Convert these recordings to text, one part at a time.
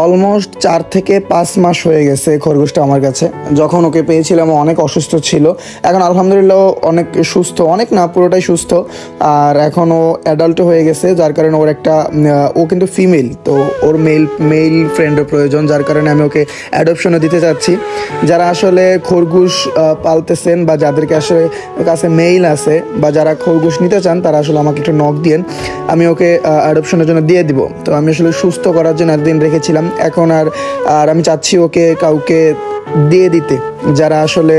Almost 4 থেকে 5 মাস হয়ে গেছে খরগোশটা আমার কাছে। যখন ওকে পেয়েছিলাম অনেক অসুস্থ ছিল, এখন আলহামদুলিল্লাহ অনেক সুস্থ, অনেক না পুরোটাই সুস্থ। আর এখন ও অ্যাডাল্ট হয়ে গেছে, যার কারণে ওর একটা ও কিন্তু ফিমেল, তো ওর মেল ফ্রেন্ডের প্রয়োজন, যার কারণে আমি ওকে অ্যাডপশনে দিতে চাচ্ছি। যারা আসলে খরগোশ পালতেছেন বা যাদেরকে আসলে কাছে মেইল আছে বা যারা খরগোশ নিতে চান, তারা আসলে আমাকে একটু নক দিন, আমি ওকে অ্যাডপশনের জন্য দিয়ে দিব। তো আমি আসলে সুস্থ করার জন্য এতদিন রেখেছিলাম, এখন আর আমি চাচ্ছি ওকে কাউকে দিয়ে দিতে যারা আসলে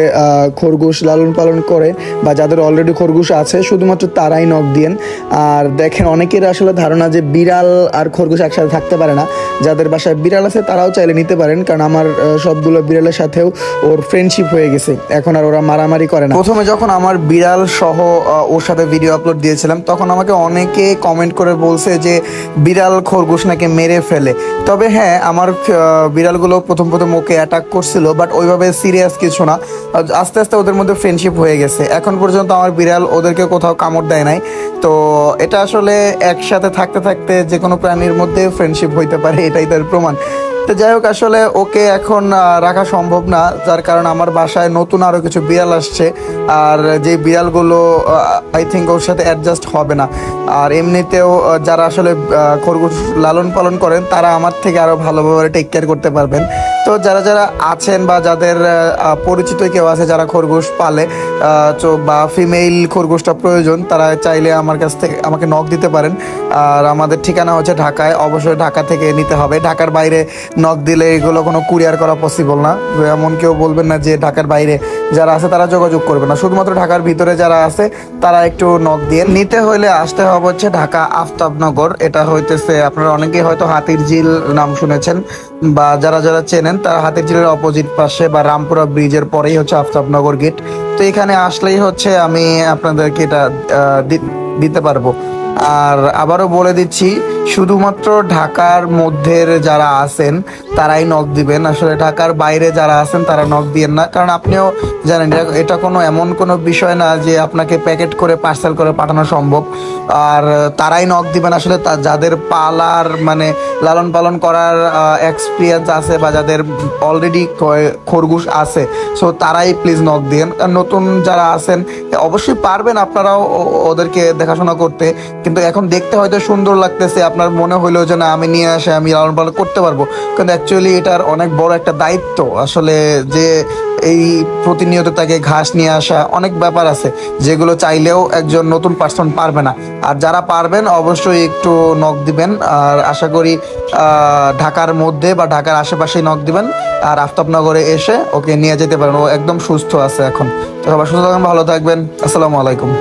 খরগোশ লালন পালন করে বা যাদের অলরেডি খরগোশ আছে, শুধুমাত্র তারাই নক দিয়েন। আর দেখেন, অনেকের আসলে ধারণা যে বিড়াল আর খরগোশ একসাথে থাকতে পারে না। যাদের বাসায় বিড়াল আছে তারাও চাইলে নিতে পারেন, কারণ আমার সবগুলো বিড়ালের সাথেও ওর ফ্রেন্ডশিপ হয়ে গেছে, এখন আর ওরা মারামারি করে না। প্রথমে যখন আমার বিড়াল সহ ওর সাথে ভিডিও আপলোড দিয়েছিলাম, তখন আমাকে অনেকে কমেন্ট করে বলছে যে বিড়াল খরগোশ নাকি মেরে ফেলে। তবে হ্যাঁ, আমার বিড়ালগুলো প্রথম ওকে অ্যাটাক করছিল, বাট ওইভাবে সিরিয়াস কিছু না। আস্তে আস্তে ওদের মধ্যে ফ্রেন্ডশিপ হয়ে গেছে। এখন পর্যন্ত আমার বিড়াল ওদেরকে কোথাও কামড় দেয় নাই। তো এটা আসলে একসাথে থাকতে থাকতে যে কোনো প্রাণীর মধ্যে ফ্রেন্ডশিপ হইতে পারে, এটাই তার প্রমাণ। তো যাই হোক, আসলে ওকে এখন রাখা সম্ভব না, যার কারণে আমার বাসায় নতুন আরও কিছু বিড়াল আসছে। আর যে বিড়ালগুলো আই থিঙ্ক ওর সাথে অ্যাডজাস্ট হবে না। আর এমনিতেও যারা আসলে খরগোশ লালন পালন করেন, তারা আমার থেকে আরও ভালোভাবে টেক কেয়ার করতে পারবেন। তো যারা যারা আছেন বা যাদের পরিচিত কেউ আছে যারা খরগোশ পালে, বা ফিমেল খরগোশটা প্রয়োজন, তারা চাইলে আমার কাছ থেকে আমাকে নক দিতে পারেন। আর আমাদের ঠিকানা হচ্ছে ঢাকায়, অবশ্যই ঢাকা থেকে নিতে হবে। ঢাকার বাইরে নক দিলে এগুলো কোনো কুরিয়ার করা পসিবল না। এমন কেউ বলবেন না যে ঢাকার বাইরে যারা আছে তারা যোগাযোগ করবে না, শুধুমাত্র ঢাকার ভিতরে যারা আছে তারা একটু নক দিয়ে নিতে হলে আসতে হবে হচ্ছে ঢাকা আফতাবনগর। এটা হইতেছে, আপনারা অনেকেই হয়তো হাতির ঝিল নাম শুনেছেন, বা যারা যারা চেনেন তারা হাতির ঝিলের অপোজিট পাশে বা রামপুরা ব্রিজের পরেই হচ্ছে আফতাবনগর গেট। তো এখানে আসলেই হচ্ছে আমি আপনাদেরকে এটা দিতে পারবো। আর আবারও বলে দিচ্ছি, শুধুমাত্র ঢাকার মধ্যের যারা আছেন তারাই নক দিবেন। আসলে ঢাকার বাইরে যারা আছেন তারা নক দিবেন না, কারণ আপনিও জানেন এটা এমন কোনো বিষয় না যে আপনাকে প্যাকেট করে পার্সেল করে পাঠানো সম্ভব। আর তারাই নক দিবেন আসলে যাদের পালার মানে লালন পালন করার এক্সপিরিয়েন্স আছে বা যাদের অলরেডি খরগোশ আছে, সো তারাই প্লিজ নক দিন। আর নতুন যারা আছেন অবশ্যই পারবেন আপনারাও ওদেরকে দেখাশোনা করতে, কিন্তু এখন দেখতে হয়তো সুন্দর লাগতেছে, আপনার মনে হইলো যে না আমি নিয়ে আসে আমি লালন পালন করতে পারবো, কিন্তু অ্যাকচুয়ালি এটার অনেক বড় একটা দায়িত্ব। আসলে যে এই প্রতিনিয়ত তাকে ঘাস নিয়ে আসা, অনেক ব্যাপার আছে যেগুলো চাইলেও একজন নতুন পার্সন পারবে না। আর যারা পারবেন অবশ্যই একটু নক দিবেন। আর আশা করি ঢাকার মধ্যে বা ঢাকার আশেপাশেই নক দিবেন, আর আফতাবনগরে এসে ওকে নিয়ে যেতে পারেন। ও একদম সুস্থ আছে এখন। তো সবাই সুস্থ থাকবেন, ভালো থাকবেন। আসসালামু আলাইকুম।